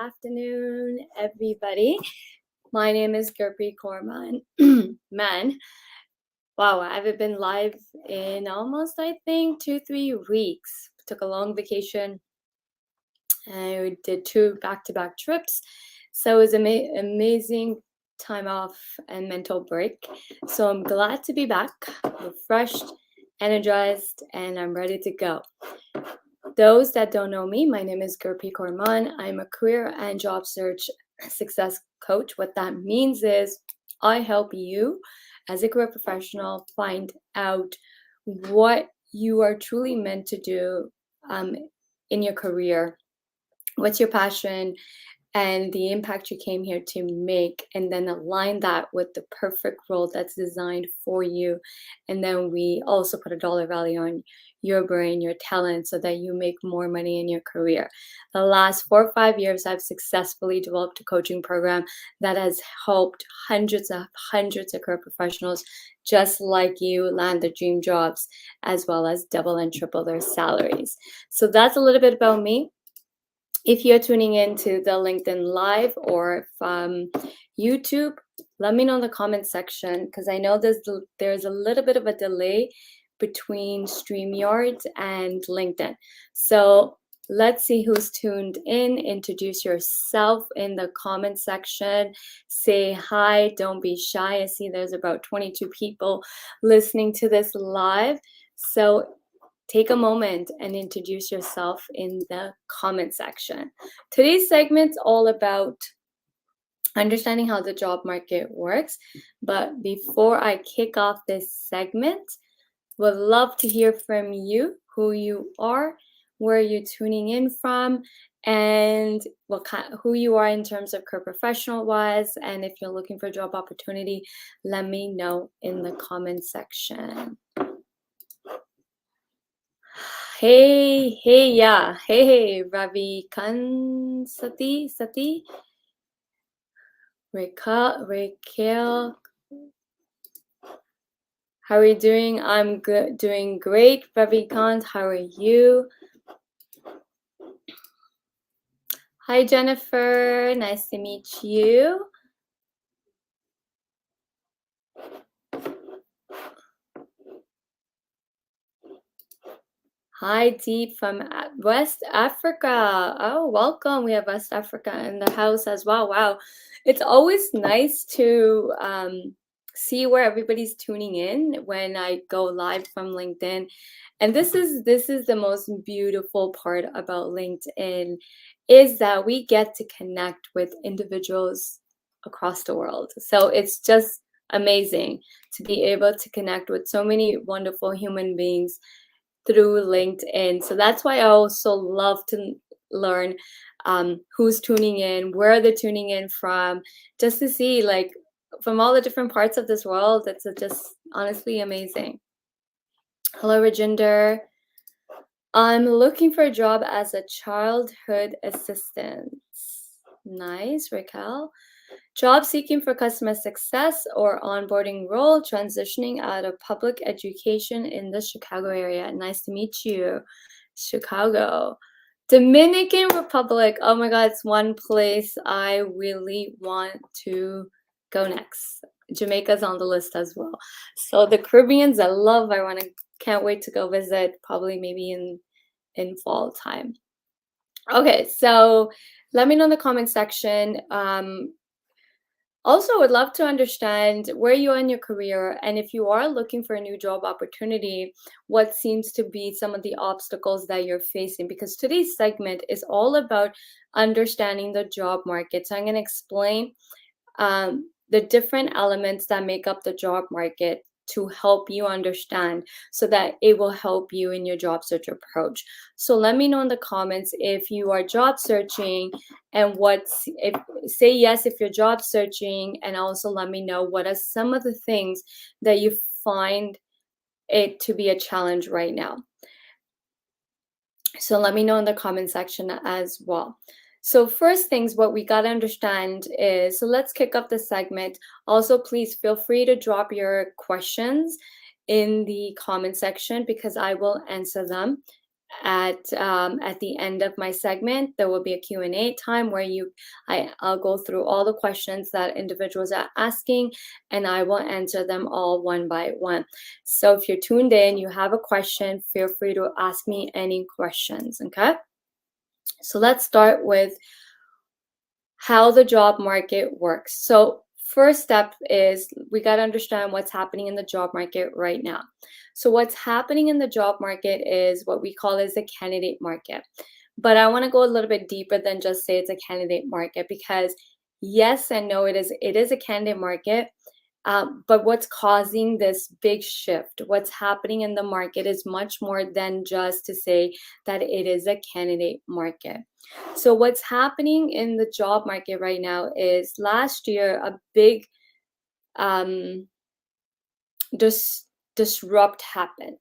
afternoon, everybody. My name is Gurpreet Kaur Man. Wow, I haven't been live in almost, I think, 2-3 weeks. Took a long vacation. I did 2 back-to-back trips. So it was amazing time off and mental break. So I'm glad to be back, refreshed, energized, and I'm ready to go. Those that don't know me, my name is Gurpreet Kaur Man. I'm a career and job search success coach. What that means is I help you as a career professional find out what you are truly meant to do in your career. What's your passion and the impact you came here to make, and then align that with the perfect role that's designed for you. And then we also put a dollar value on your brain, your talent, so that you make more money in your career. The last 4 or 5 years, I've successfully developed a coaching program that has helped hundreds of career professionals just like you land their dream jobs, as well as double and triple their salaries. So that's a little bit about me. If you're tuning into the LinkedIn Live or from YouTube, let me know in the comment section, because I know there's a little bit of a delay between StreamYard and LinkedIn. So let's see who's tuned in. Introduce yourself in the comment section. Say hi. Don't be shy. I see there's about 22 people listening to this live. So take a moment and introduce yourself in the comment section. Today's segment's all about understanding how the job market works. But before I kick off this segment, would love to hear from you, who you are, where you're tuning in from, and who you are in terms of career professional wise. And if you're looking for a job opportunity, let me know in the comment section. Hey, yeah. Hey, Ravi Sati, Raquel. How are you doing? I'm good, doing great. Ravi Kant, how are you? Hi, Jennifer. Nice to meet you. Hi, Deep from West Africa. Oh, welcome. We have West Africa in the house as well. Wow. It's always nice to see where everybody's tuning in when I go live from LinkedIn. And this is the most beautiful part about LinkedIn, is that we get to connect with individuals across the world. So it's just amazing to be able to connect with so many wonderful human beings through LinkedIn. So that's why I also love to learn who's tuning in, where they're tuning in from, just to see like from all the different parts of this world. It's just honestly amazing. Hello, Rajinder. I'm looking for a job as a childhood assistant. Nice, Raquel. Job seeking for customer success or onboarding role, transitioning out of public education in the Chicago area. Nice to meet you, Chicago. Dominican Republic. Oh my God, it's one place I really want to go next. Jamaica's on the list as well. So the Caribbeans, I can't wait to go visit, probably maybe in fall time. Okay, so let me know in the comment section. Also, would love to understand where you are in your career, and if you are looking for a new job opportunity, what seems to be some of the obstacles that you're facing, because today's segment is all about understanding the job market. So I'm going to explain the different elements that make up the job market to help you understand, so that it will help you in your job search approach. So let me know in the comments if you are job searching, and say yes if you're job searching, and also let me know what are some of the things that you find it to be a challenge right now. So let me know in the comment section as well. So first things, what we got to understand is, so let's kick up the segment. Also, please feel free to drop your questions in the comment section, because I will answer them at the end of my segment. There will be a Q&A time where I'll go through all the questions that individuals are asking, and I will answer them all one by one. So if you're tuned in, you have a question, feel free to ask me any questions, okay? So let's start with how the job market works. So first step is we got to understand what's happening in the job market right now. So what's happening in the job market is what we call as the candidate market. But I want to go a little bit deeper than just say it's a candidate market, because yes and no, it is a candidate market. But what's causing this big shift, what's happening in the market, is much more than just to say that it is a candidate market. So what's happening in the job market right now is last year a big um, disrupt happened,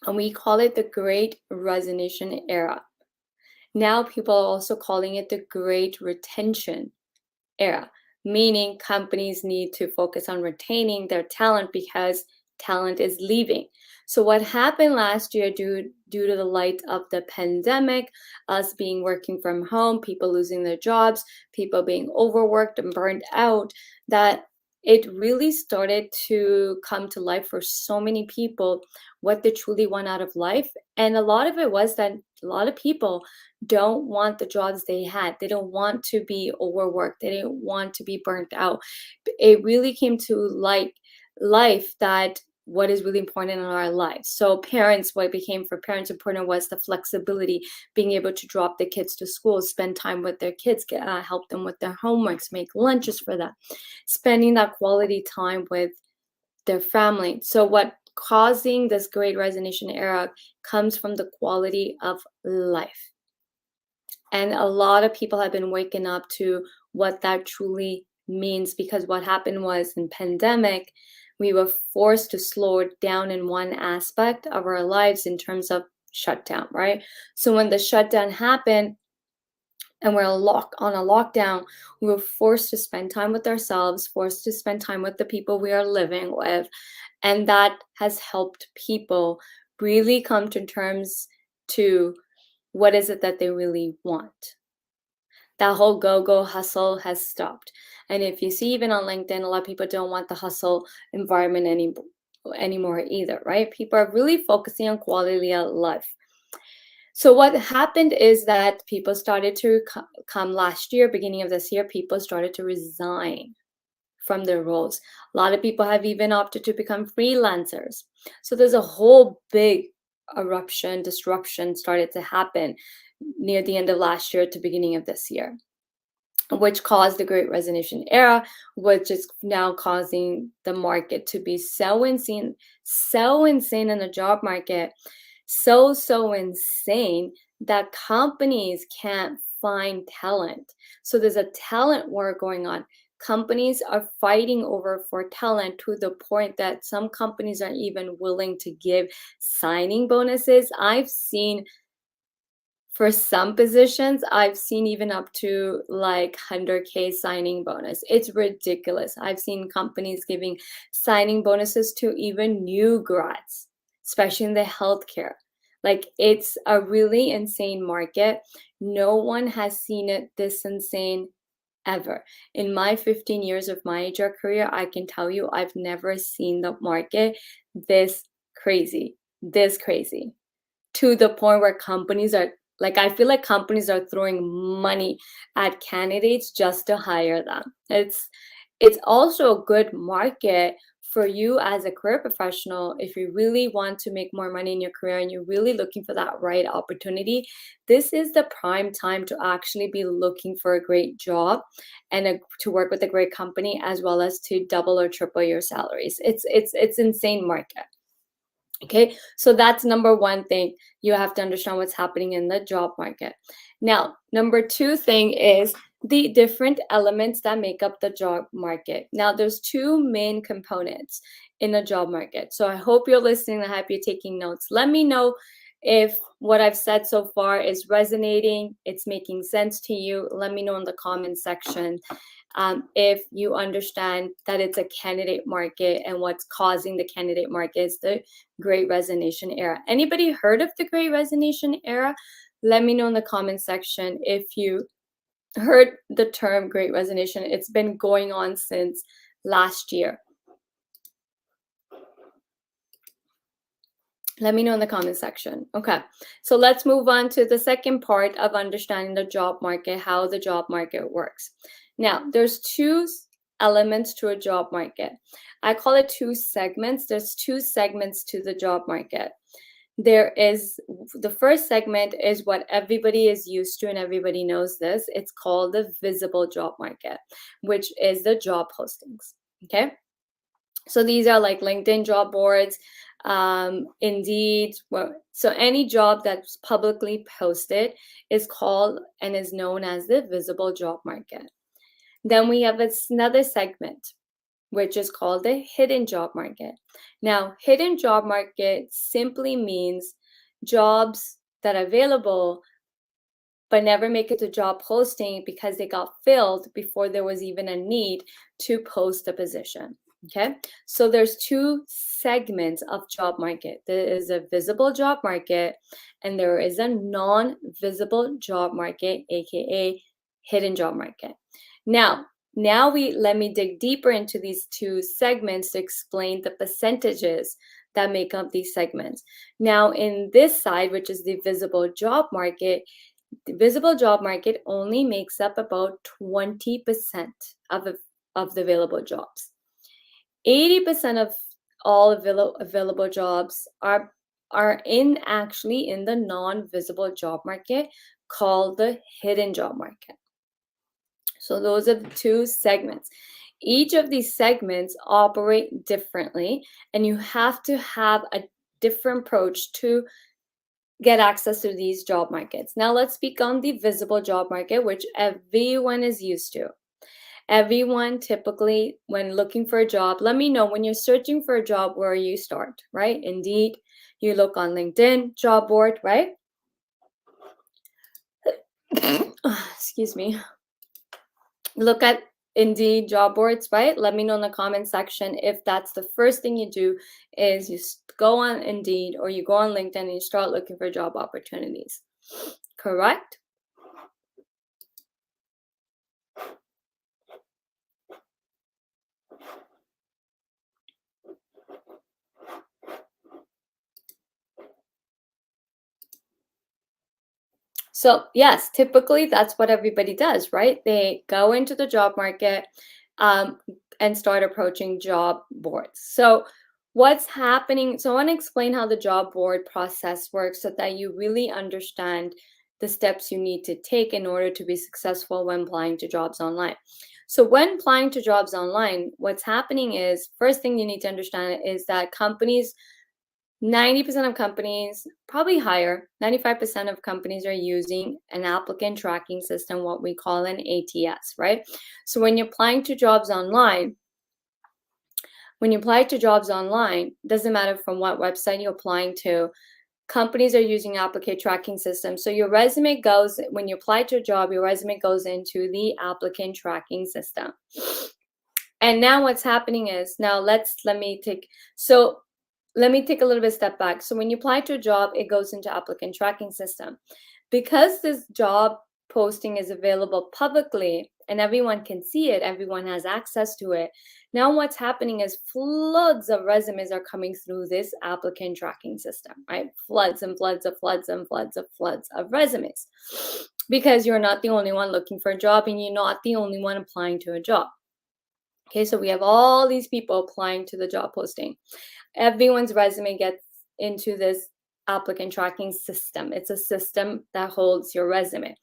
and we call it the Great Resignation era. Now people are also calling it the Great Retention era, meaning companies need to focus on retaining their talent because talent is leaving. So what happened last year due to the light of the pandemic, us being working from home, people losing their jobs, people being overworked and burned out, that it really started to come to life for so many people what they truly want out of life. And a lot of it was that a lot of people don't want the jobs they had. They don't want to be overworked. They didn't want to be burnt out. It really came to life that what is really important in our lives. So parents, what became for parents important was the flexibility, being able to drop the kids to school, spend time with their kids, help them with their homeworks, make lunches for them, spending that quality time with their family. So what causing this Great Resignation era comes from the quality of life. And a lot of people have been waking up to what that truly means, because what happened was in pandemic, we were forced to slow it down in one aspect of our lives in terms of shutdown, right? So when the shutdown happened and we're on a lockdown, we were forced to spend time with ourselves, forced to spend time with the people we are living with. And that has helped people really come to terms to what is it that they really want. That whole go hustle has stopped. And if you see, even on LinkedIn, a lot of people don't want the hustle environment anymore either, right? People are really focusing on quality of life. So what happened is that people started to come last year, beginning of this year, people started to resign from their roles. A lot of people have even opted to become freelancers. So there's a whole big disruption started to happen near the end of last year to beginning of this year, which caused the Great Resignation era, which is now causing the market to be so insane in the job market, so insane that companies can't find talent. So there's a talent war going on. Companies are fighting over for talent to the point that some companies are even willing to give signing bonuses. For some positions, I've seen even up to like 100K signing bonus. It's ridiculous. I've seen companies giving signing bonuses to even new grads, especially in the healthcare. Like, it's a really insane market. No one has seen it this insane ever. In my 15 years of my HR career, I can tell you I've never seen the market this crazy, to the point where companies are like, I feel like companies are throwing money at candidates just to hire them. It's also a good market for you as a career professional. If you really want to make more money in your career and you're really looking for that right opportunity, this is the prime time to actually be looking for a great job and to work with a great company, as well as to double or triple your salaries. It's insane market. Okay, so that's number one thing. You have to understand what's happening in the job market. Now, number two thing is the different elements that make up the job market. Now, there's two main components in the job market. So I hope you're listening. I hope you're taking notes. Let me know If what I've said so far is resonating, it's making sense to you, let me know in the comment section. If you understand that it's a candidate market and what's causing the candidate market is the Great Resignation era. Anybody heard of the Great Resignation era? Let me know in the comment section if you heard the term Great Resignation. It's been going on since last year. Let me know in the comment section. Okay, so let's move on to the second part of understanding the job market, how the job market works. Now, there's two elements to a job market. I call it two segments. There's two segments to the job market. There is, the first segment is what everybody is used to and everybody knows this. It's called the visible job market, which is the job postings, okay? So these are like LinkedIn job boards, Indeed. So any job that's publicly posted is called and is known as the visible job market. Then we have another segment, which is called the hidden job market. Now, hidden job market simply means jobs that are available but never make it to job posting because they got filled before there was even a need to post a position. Okay, so there's two segments of job market. There is a visible job market and there is a non-visible job market, aka hidden job market. Now let me dig deeper into these two segments to explain the percentages that make up these segments. Now, in this side, which is the visible job market, the visible job market only makes up about 20% of the available jobs. 80% of all available jobs are actually in the non-visible job market called the hidden job market. So those are the two segments. Each of these segments operate differently, and you have to have a different approach to get access to these job markets. Now let's speak on the visible job market, which everyone is used to. Everyone typically, when looking for a job, let me know when you're searching for a job where you start, right? Indeed, you look on LinkedIn job board, right? Excuse me. Look at Indeed job boards, right? Let me know in the comment section if that's the first thing you do is you go on Indeed or you go on LinkedIn and you start looking for job opportunities. Correct? So yes, typically that's what everybody does, right? They go into the job market and start approaching job boards. So what's happening? So I want to explain how the job board process works so that you really understand the steps you need to take in order to be successful when applying to jobs online. So when applying to jobs online, what's happening is, first thing you need to understand is that companies, 90% of companies, probably higher, 95% of companies are using an applicant tracking system, what we call an ATS, right? So when you're applying to jobs online, doesn't matter from what website you're applying to, companies are using applicant tracking system. So your resume goes, when you apply to a job, your resume goes into the applicant tracking system. And now what's happening is, let me take a little bit step back. So when you apply to a job, it goes into applicant tracking system. Because this job posting is available publicly and everyone can see it, everyone has access to it. Now what's happening is floods of resumes are coming through this applicant tracking system, right? Floods and floods of floods and floods of floods of resumes. Because you're not the only one looking for a job and you're not the only one applying to a job. Okay, so we have all these people applying to the job posting. Everyone's resume gets into this applicant tracking system. It's a system that holds your resume.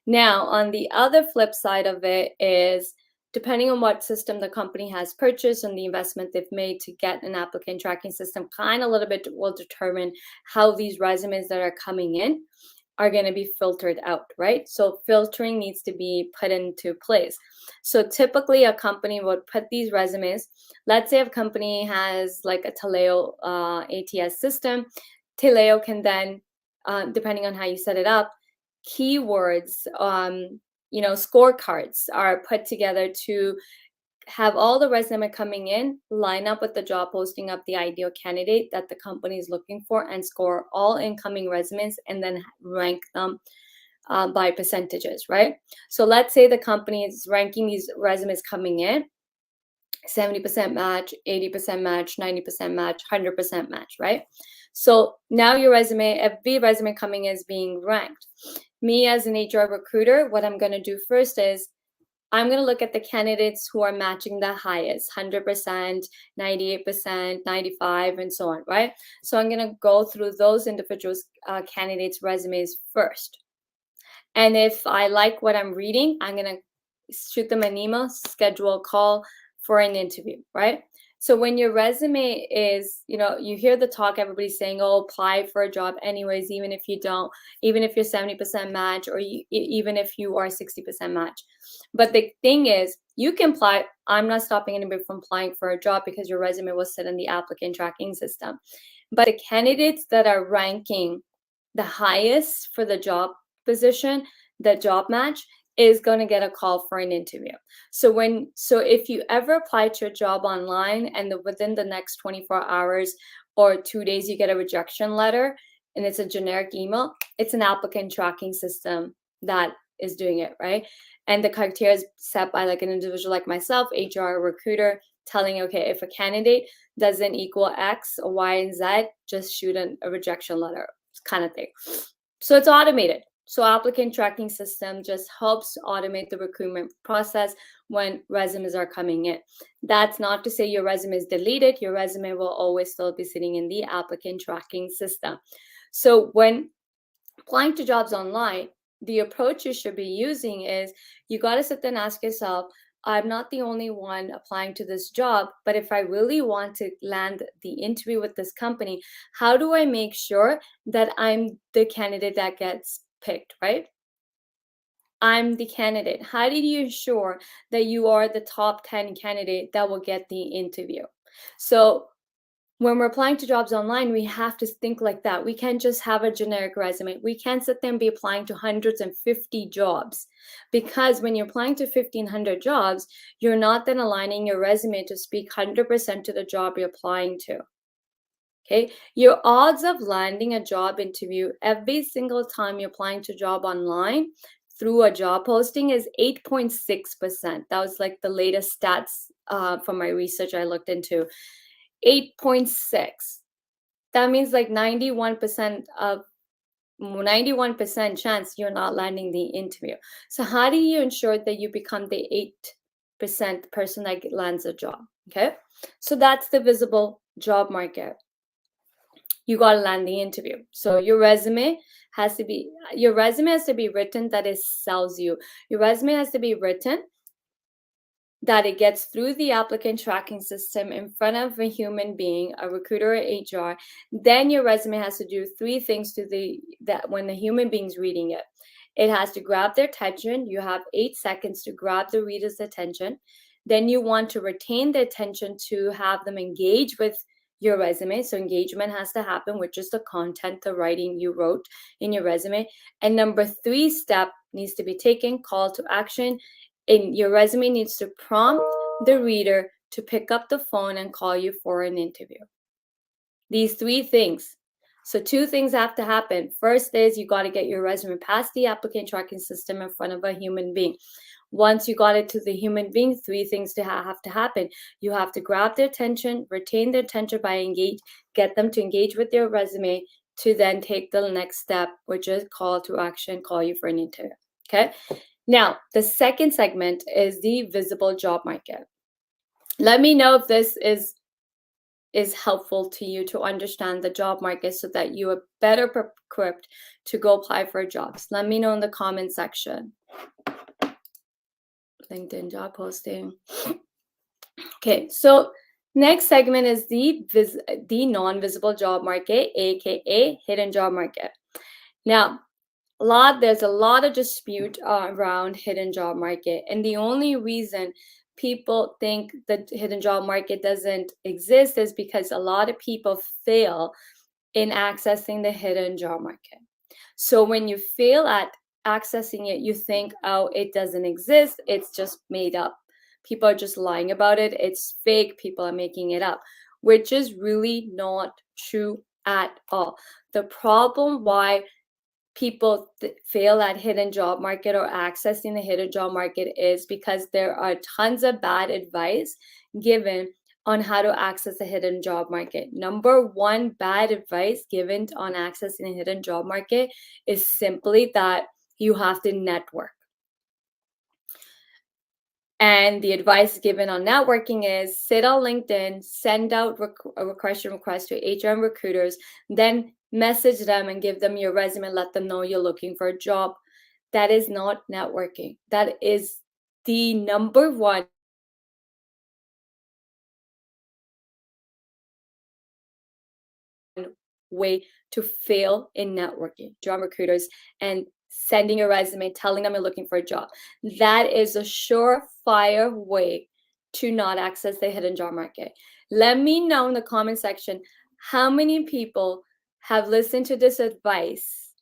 Now, on the other flip side of it is, depending on what system the company has purchased and the investment they've made to get an applicant tracking system, kind of a little bit will determine how these resumes that are coming in are going to be filtered out, right? So filtering needs to be put into place. So typically a company would put these resumes, let's say a company has like a Taleo ATS system, Taleo can then depending on how you set it up, keywords, scorecards are put together to have all the resume coming in, line up with the job posting of the ideal candidate that the company is looking for, and score all incoming resumes and then rank them by percentages, right? So let's say the company is ranking these resumes coming in 70% match, 80% match, 90% match, 100% match, right? So now your resume, every resume coming is being ranked. Me as an HR recruiter, what I'm going to do first is I'm going to look at the candidates who are matching the highest, 100%, 98%, 95, and so on, right? So I'm going to go through those individuals, candidates' resumes first. And if I like what I'm reading, I'm going to shoot them an email, schedule a call for an interview, right? So when your resume is, you hear the talk, everybody's saying, oh, apply for a job anyways, even if you don't, even if you're 70% match, or even if you are 60% match. But the thing is, you can apply. I'm not stopping anybody from applying for a job because your resume was set in the applicant tracking system. But the candidates that are ranking the highest for the job position, the job match, is going to get a call for an interview. So if you ever apply to a job online and within the next 24 hours or 2 days you get a rejection letter and it's a generic email, it's an applicant tracking system that is doing it, right? And the criteria is set by like an individual like myself, HR recruiter, telling, okay, if a candidate doesn't equal X or Y and Z, just shoot a rejection letter kind of thing. So it's automated. So applicant tracking system just helps automate the recruitment process when resumes are coming in. That's not to say your resume is deleted. Your resume will always still be sitting in the applicant tracking system. So when applying to jobs online, the approach you should be using is you got to sit there and ask yourself, I'm not the only one applying to this job, but if I really want to land the interview with this company, how do I make sure that I'm the candidate that gets picked, right? I'm the candidate. How do you ensure that you are the top 10 candidate that will get the interview? So when we're applying to jobs online, we have to think like that. We can't just have a generic resume. We can't sit there and be applying to 150 jobs, because when you're applying to 1,500 jobs, you're not then aligning your resume to speak 100% to the job you're applying to. Okay, your odds of landing a job interview every single time you're applying to a job online through a job posting is 8.6%. That was like the latest stats from my research I looked into. 8.6. That means like 91% chance you're not landing the interview. So how do you ensure that you become the 8% person that lands a job? Okay, so that's the visible job market. You got to land the interview. So your resume has to be written that it sells you. Your resume has to be written that it gets through the applicant tracking system in front of a human being, a recruiter or HR. Then your resume has to do 3 things that when the human being's reading it. It has to grab their attention. You have 8 seconds to grab the reader's attention. Then you want to retain their attention to have them engage with your resume. So engagement has to happen, which is the content, the writing you wrote in your resume. And number 3 step needs to be taken, call to action. And your resume needs to prompt the reader to pick up the phone and call you for an interview. These 3 things. So 2 things have to happen. First is you got to get your resume past the applicant tracking system in front of a human being. Once you got it to the human being, 3 things have to happen. You have to grab their attention, retain their attention by get them to engage with your resume, to then take the next step, which is call to action, call you for an interview. Okay. Now, the second segment is the visible job market. Let me know if this is helpful to you to understand the job market so that you are better equipped to go apply for jobs. Let me know in the comment section. LinkedIn job posting. Okay, so next segment is the non-visible job market, aka hidden job market. Now, there's a lot of dispute around hidden job market, and the only reason people think the hidden job market doesn't exist is because a lot of people fail in accessing the hidden job market. So when you fail at accessing it, you think, oh, it doesn't exist. It's just made up. People are just lying about it. It's fake. People are making it up, which is really not true at all. The problem why people fail at hidden job market or accessing the hidden job market is because there are tons of bad advice given on how to access the hidden job market. Number one bad advice given on accessing the hidden job market is simply that you have to network. And the advice given on networking is sit on LinkedIn, send out a request to HR recruiters, then message them and give them your resume and let them know you're looking for a job. That is not networking. That is the number one way to fail in networking. Job recruiters and sending a resume, telling them you're looking for a job. That is a surefire way to not access the hidden job market. Let me know in the comment section how many people have listened to this advice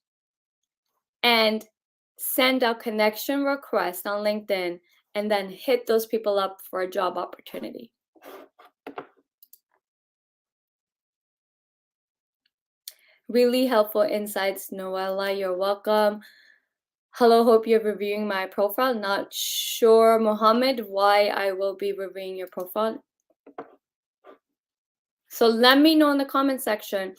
and send a connection request on LinkedIn and then hit those people up for a job opportunity. Really helpful insights, Noella. You're welcome. Hello, hope you're reviewing my profile. Not sure, Mohammed, why I will be reviewing your profile. So let me know in the comment section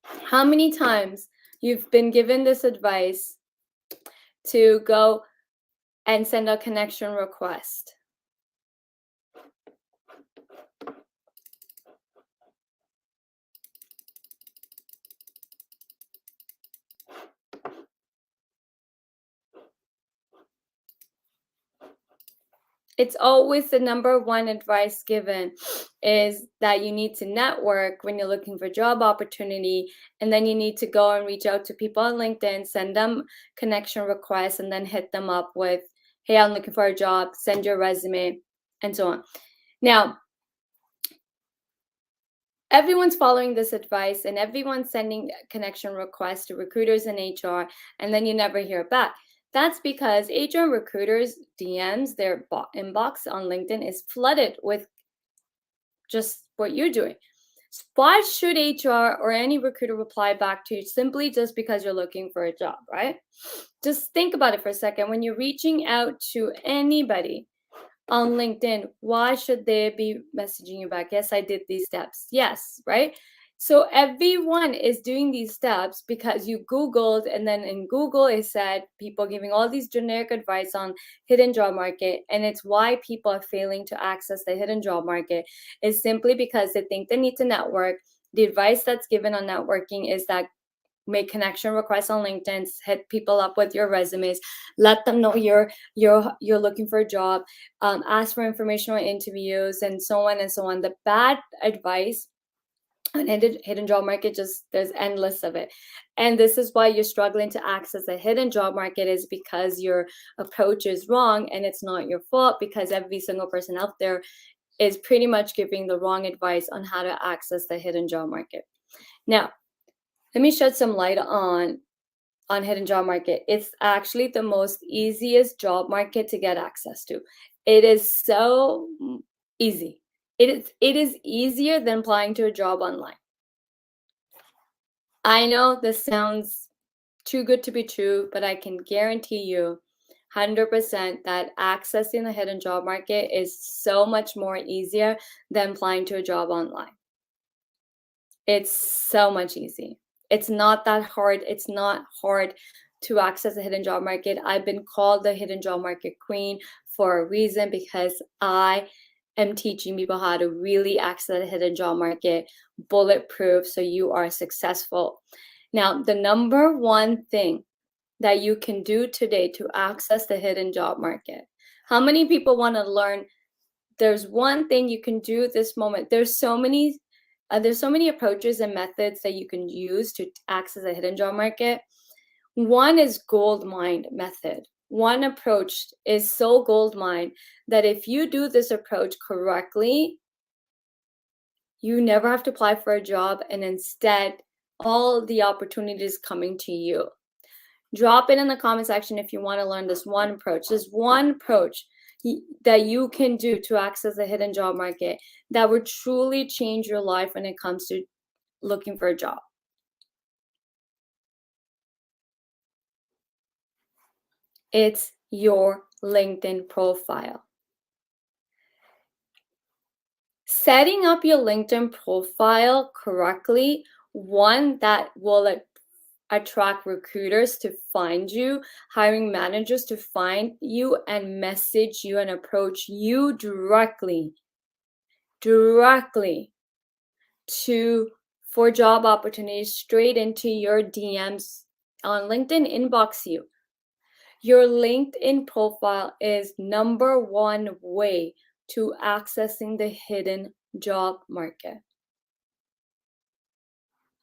how many times you've been given this advice to go and send a connection request. It's always the number one advice given is that you need to network when you're looking for job opportunity, and then you need to go and reach out to people on LinkedIn, send them connection requests, and then hit them up with, hey, I'm looking for a job, send your resume, and so on. Now, everyone's following this advice and everyone's sending connection requests to recruiters and HR, and then you never hear back. That's because HR recruiters' DMs, their inbox on LinkedIn is flooded with just what you're doing. Why should HR or any recruiter reply back to you simply just because you're looking for a job, right? Just think about it for a second. When you're reaching out to anybody on LinkedIn, why should they be messaging you back? Yes, I did these steps. Yes, right? So everyone is doing these steps because you Googled, and then in Google it said people giving all these generic advice on hidden job market. And it's why people are failing to access the hidden job market is simply because they think they need to network. The advice that's given on networking is that make connection requests on LinkedIn, hit people up with your resumes, let them know you're looking for a job, ask for information on interviews, and so on and so on. The bad advice on hidden job market, just there's endless of it, and this is why you're struggling to access a hidden job market, is because your approach is wrong, and it's not your fault because every single person out there is pretty much giving the wrong advice on how to access the hidden job market. Now, let me shed some light on hidden job market. It's actually the most easiest job market to get access to. It is so easy. It is easier than applying to a job online. I know this sounds too good to be true, but I can guarantee you 100% that accessing the hidden job market is so much more easier than applying to a job online. It's so much easy. It's not that hard. It's not hard to access the hidden job market. I've been called the hidden job market queen for a reason, because I am teaching people how to really access the hidden job market bulletproof so you are successful. Now, the number one thing that you can do today to access the hidden job market. How many people want to learn? There's one thing you can do at this moment. There's so many approaches and methods that you can use to access a hidden job market. One is gold mine method. One approach is so gold mine that if you do this approach correctly, you never have to apply for a job, and instead all the opportunities coming to you. Drop it in the comment section if you want to learn this one approach. This one approach that you can do to access the hidden job market that would truly change your life when it comes to looking for a job. It's your LinkedIn profile. Setting up your LinkedIn profile correctly, one that will attract recruiters to find you, hiring managers to find you and message you and approach you directly for job opportunities straight into your DMs on LinkedIn, inbox you. Your LinkedIn profile is number one way to accessing the hidden job market.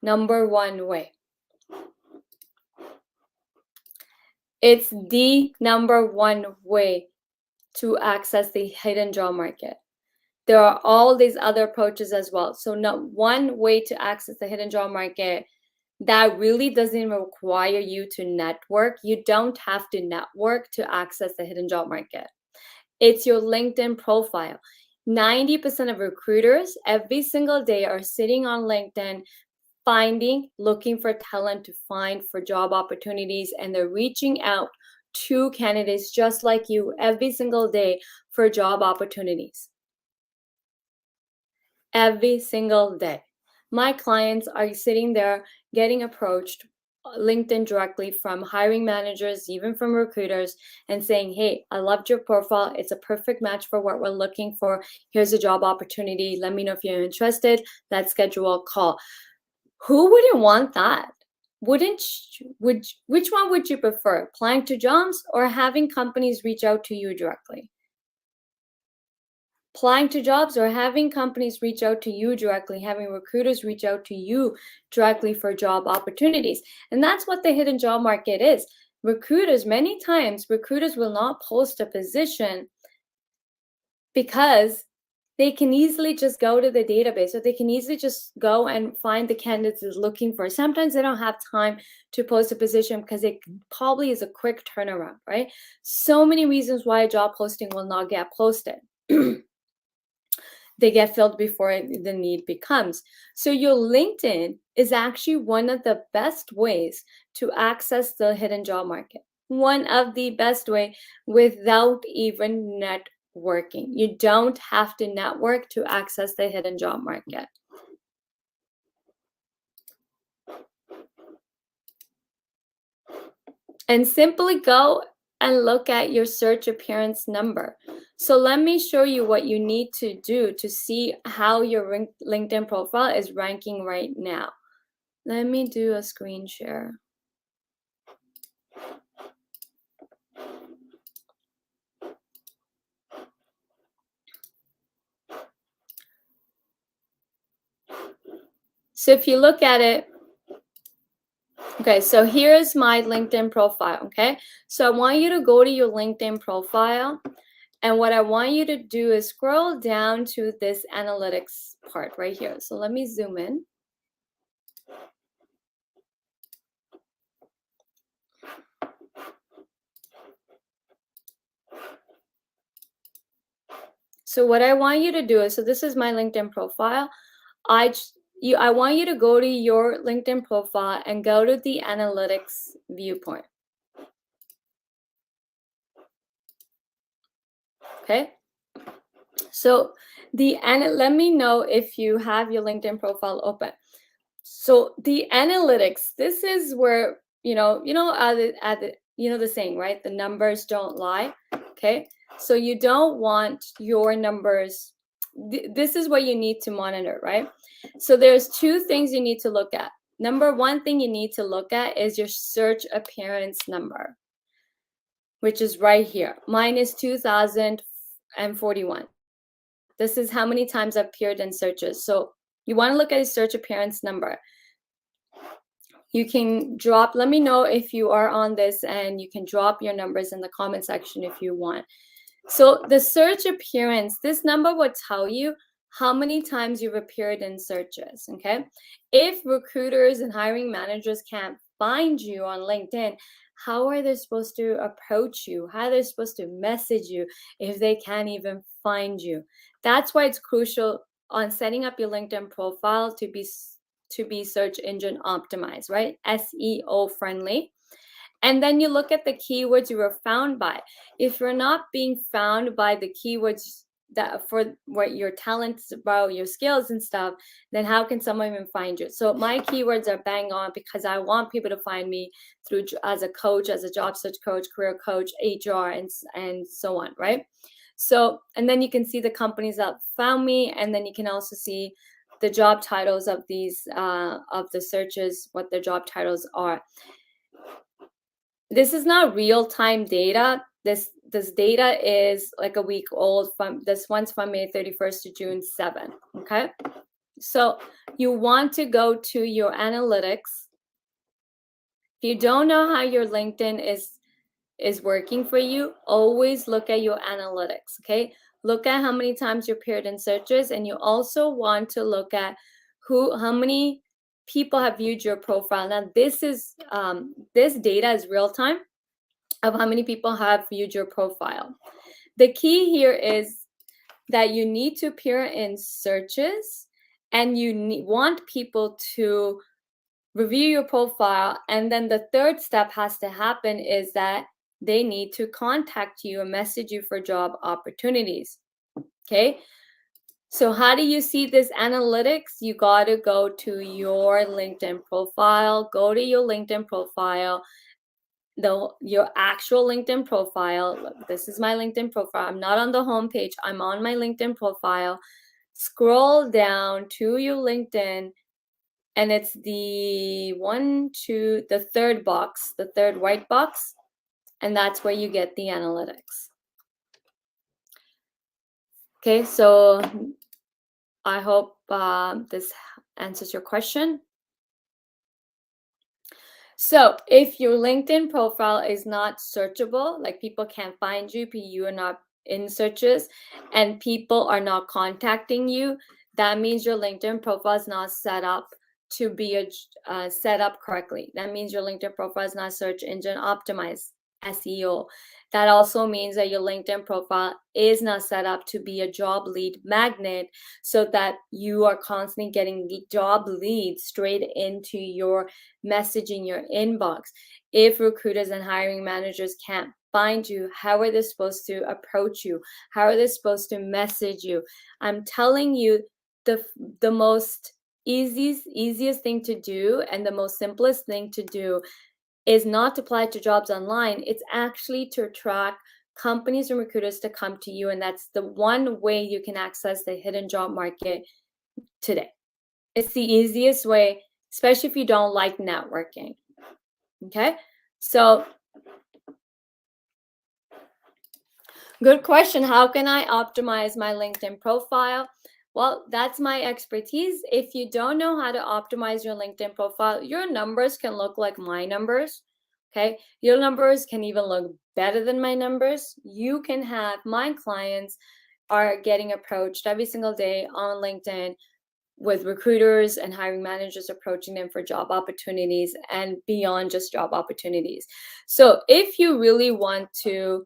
Number one way. It's the number one way to access the hidden job market. There are all these other approaches as well. So one way to access the hidden job market that really doesn't require you to network. You don't have to network to access the hidden job market. It's your LinkedIn profile. 90% of recruiters every single day are sitting on LinkedIn looking for talent to find for job opportunities, and they're reaching out to candidates just like you every single day for job opportunities. Every single day. My clients are sitting there getting approached LinkedIn directly from hiring managers, even from recruiters, and saying, hey, I loved your profile. It's a perfect match for what we're looking for. Here's a job opportunity. Let me know if you're interested. Let's schedule a call. Who wouldn't want that? Which one would you prefer? Applying to jobs or having companies reach out to you directly? Applying to jobs or having companies reach out to you directly, having recruiters reach out to you directly for job opportunities. And that's what the hidden job market is. Many times, recruiters will not post a position because they can easily just go to the database, or they can easily just go and find the candidates they're looking for. Sometimes they don't have time to post a position because it probably is a quick turnaround, right? So many reasons why a job posting will not get posted. They get filled before the need becomes. So your LinkedIn is actually one of the best ways to access the hidden job market. One of the best way without even networking. You don't have to network to access the hidden job market. And simply go and look at your search appearance number. So let me show you what you need to do to see how your LinkedIn profile is ranking right now. Let me do a screen share. So if you look at it, okay, so here's my LinkedIn profile, okay? So I want you to go to your LinkedIn profile, and what I want you to do is scroll down to this analytics part right here. So let me zoom in. So what I want you to do is, so this is my LinkedIn profile. I want you to go to your LinkedIn profile and go to the analytics viewpoint. Okay. So let me know if you have your LinkedIn profile open. So the analytics, this is where, the saying, right? The numbers don't lie. Okay. So you don't want your numbers. This is what you need to monitor, right? So there's two things you need to look at. Number one thing you need to look at is your search appearance number, which is right here. Mine is 2041. This is how many times I've appeared in searches. So you want to look at a search appearance number. You can let me know if you are on this, and you can drop your numbers in the comment section if you want. So the search appearance, this number will tell you how many times you've appeared in searches, okay? If recruiters and hiring managers can't find you on LinkedIn, how are they supposed to approach you? How are they supposed to message you if they can't even find you? That's why it's crucial on setting up your LinkedIn profile to be search engine optimized, right? SEO friendly. And then you look at the keywords you were found by. If you're not being found by the keywords that for what your talents about, your skills and stuff, then how can someone even find you? So my keywords are bang on because I want people to find me through as a coach, as a job search coach, career coach, HR, and so on, right? So, and then you can see the companies that found me, and then you can also see the job titles of these of the searches, what their job titles are. This is not real-time data. This data is like a week old. From this one's from May 31st to June 7th. Okay, so you want to go to your analytics. If you don't know how your LinkedIn is working for you, always look at your analytics. Okay, look at how many times you appeared in searches, and you also want to look at how many people have viewed your profile. Now this data is real time of how many people have viewed your profile. The key here is that you need to appear in searches, and you want people to review your profile. And then the third step has to happen is that they need to contact you and message you for job opportunities. Okay. So how do you see this analytics? You got to go to your LinkedIn profile, go to your LinkedIn profile, your actual LinkedIn profile. Look, this is my LinkedIn profile. I'm not on the home page. I'm on my LinkedIn profile. Scroll down to your LinkedIn, and it's the third box, the third white box, and that's where you get the analytics. Okay, so I hope this answers your question. So if your LinkedIn profile is not searchable, like people can't find you, you are not in searches, and people are not contacting you, that means your LinkedIn profile is not set up to be set up correctly. That means your LinkedIn profile is not search engine optimized, SEO. That also means that your LinkedIn profile is not set up to be a job lead magnet, so that you are constantly getting job leads straight into your message in your inbox. If recruiters and hiring managers can't find you, how are they supposed to approach you? How are they supposed to message you? I'm telling you, the most easiest thing to do and the most simplest thing to do is not to apply to jobs online. It's actually to attract companies and recruiters to come to you. And that's the one way you can access the hidden job market today. It's the easiest way, especially if you don't like networking. Okay, so good question. How can I optimize my LinkedIn profile? Well, that's my expertise. If you don't know how to optimize your LinkedIn profile, your numbers can look like my numbers. Okay, your numbers can even look better than my numbers. You can have my clients are getting approached every single day on LinkedIn with recruiters and hiring managers approaching them for job opportunities and beyond just job opportunities. So if you really want to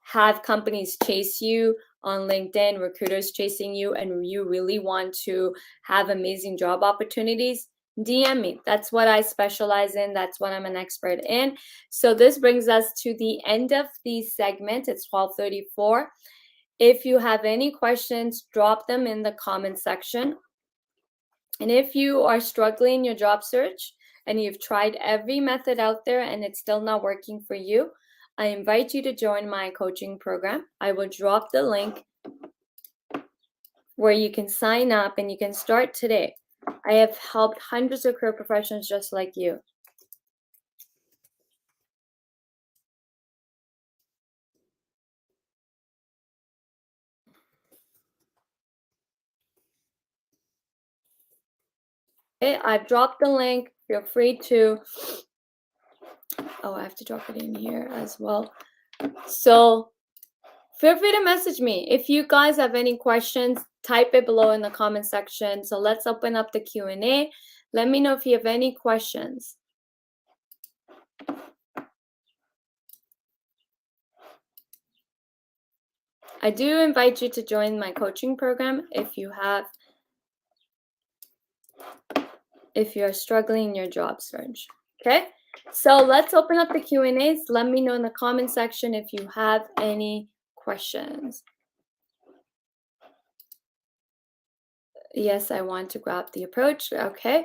have companies chase you on LinkedIn, recruiters chasing you, and you really want to have amazing job opportunities, DM me. That's what I specialize in. That's what I'm an expert in. So this brings us to the end of the segment. It's 12:34. If you have any questions, drop them in the comment section. And if you are struggling in your job search and you've tried every method out there and it's still not working for you, I invite you to join my coaching program. I will drop the link where you can sign up and you can start today. I have helped hundreds of career professionals just like you. Okay, I've dropped the link. Feel free to, I have to drop it in here as well. So feel free to message me. If you guys have any questions, type it below in the comment section. So let's open up the Q&A. Let me know if you have any questions. I do invite you to join my coaching program if you're struggling in your job search. Okay, so let's open up the Q&As. Let me know in the comment section if you have any questions. Yes, I want to grab the approach. Okay.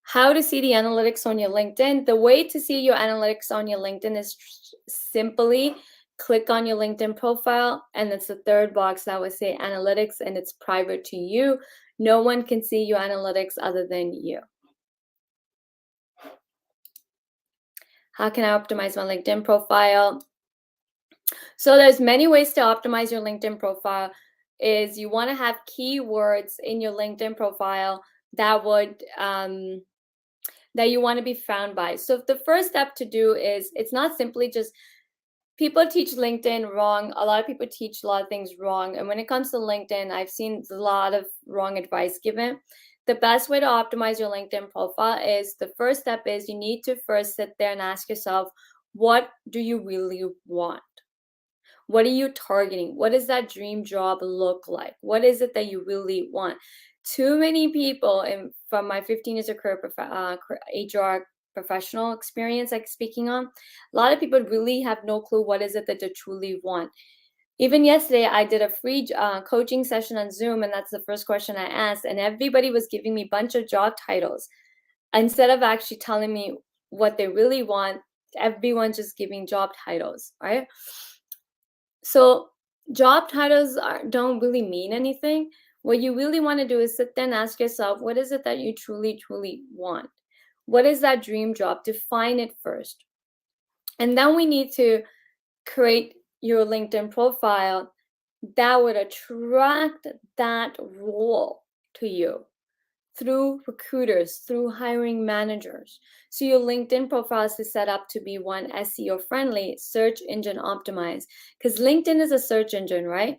How to see the analytics on your LinkedIn. The way to see your analytics on your LinkedIn is simply click on your LinkedIn profile, and it's the third box that would say analytics, and it's private to you. No one can see your analytics other than you. How can I optimize my LinkedIn profile? So there's many ways to optimize your LinkedIn profile. Is you want to have keywords in your LinkedIn profile that would that you want to be found by. So the first step to do is, it's not simply just, people teach LinkedIn wrong. A lot of people teach a lot of things wrong. And when it comes to LinkedIn, I've seen a lot of wrong advice given. The best way to optimize your LinkedIn profile is, the first step is you need to first sit there and ask yourself, what do you really want? What are you targeting? What does that dream job look like? What is it that you really want? Too many people, from my 15 years of career HR professional experience, like speaking on, a lot of people really have no clue what is it that they truly want. Even yesterday, I did a free coaching session on Zoom, and that's the first question I asked, and everybody was giving me a bunch of job titles. Instead of actually telling me what they really want, everyone's just giving job titles, right? So job titles don't really mean anything. What you really want to do is sit there and ask yourself, what is it that you truly, truly want? What is that dream job? Define it first. And then we need to create your LinkedIn profile that would attract that role to you through recruiters, through hiring managers. So your LinkedIn profile is set up to be one SEO friendly, search engine optimized, because LinkedIn is a search engine, right?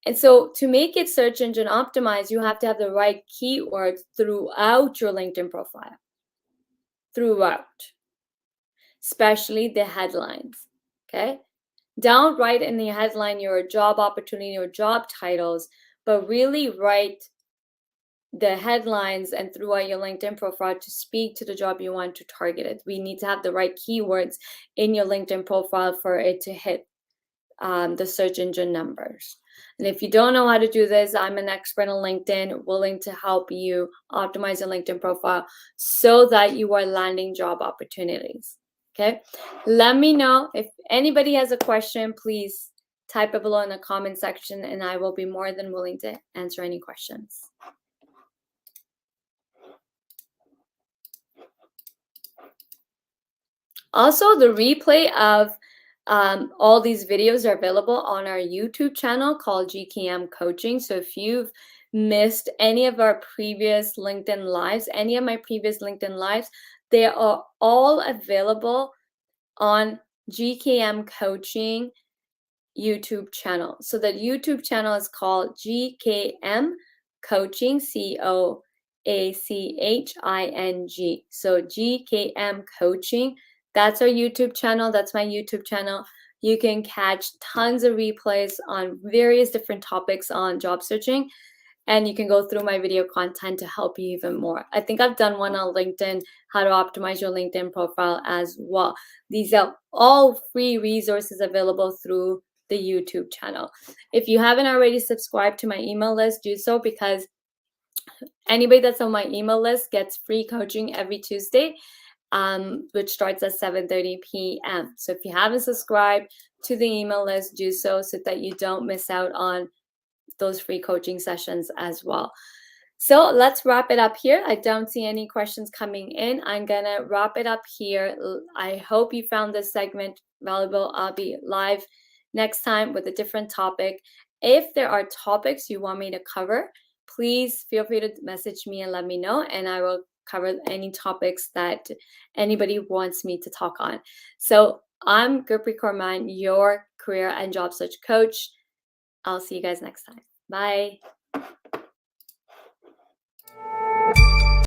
And so to make it search engine optimized, you have to have the right keywords throughout your LinkedIn profile. Throughout, especially the headlines, okay? Don't write in the headline your job opportunity or job titles, but really write the headlines and throughout your LinkedIn profile to speak to the job you want to target it. We need to have the right keywords in your LinkedIn profile for it to hit the search engine numbers. And if you don't know how to do this, I'm an expert on LinkedIn, willing to help you optimize your LinkedIn profile so that you are landing job opportunities. Okay, let me know if anybody has a question. Please type it below in the comment section, and I will be more than willing to answer any questions. Also, the replay of all these videos are available on our YouTube channel called GKM Coaching. So if you've missed any of our previous LinkedIn lives, any of my previous LinkedIn lives, they are all available on GKM Coaching YouTube channel. So the YouTube channel is called GKM Coaching, COACHING. So GKM Coaching. That's our YouTube channel. That's my YouTube channel. You can catch tons of replays on various different topics on job searching, and you can go through my video content to help you even more. I think I've done one on LinkedIn, how to optimize your LinkedIn profile as well. These are all free resources available through the YouTube channel. If you haven't already subscribed to my email list, do so, because anybody that's on my email list gets free coaching every Tuesday. Which starts at 7:30 p.m. So if you haven't subscribed to the email list, do so that you don't miss out on those free coaching sessions as well. So let's wrap it up here. I don't see any questions coming in. I'm gonna wrap it up here. I hope you found this segment valuable. I'll be live next time with a different topic. If there are topics you want me to cover, please feel free to message me and let me know, and I will cover any topics that anybody wants me to talk on. So I'm Gurpreet Kaur, your career and job search coach. I'll see you guys next time. Bye.